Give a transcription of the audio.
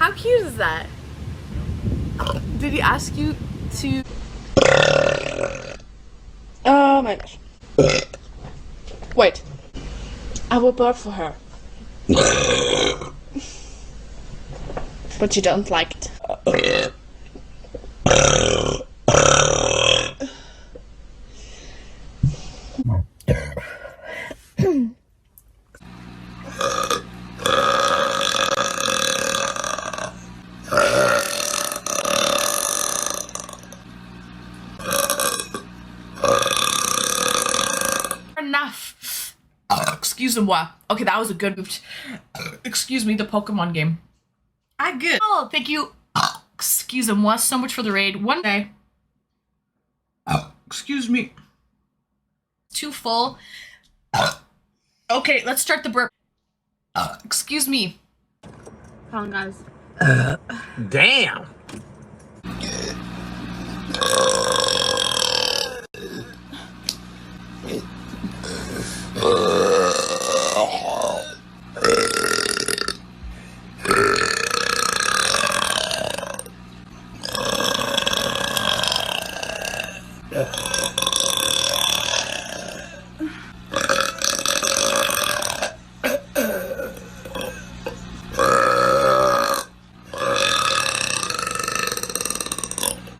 How cute is that? Did he ask you to? Oh my gosh. Wait. I will burp for her. But you don't like it. Enough. Excuse-moi. Okay, that was a good move. Excuse me, the Pokemon game. Good. Oh, thank you. Excuse-moi so much for the raid. One day. Excuse me. Too full. Okay, let's start the burp. Excuse me. Come on, guys. Damn.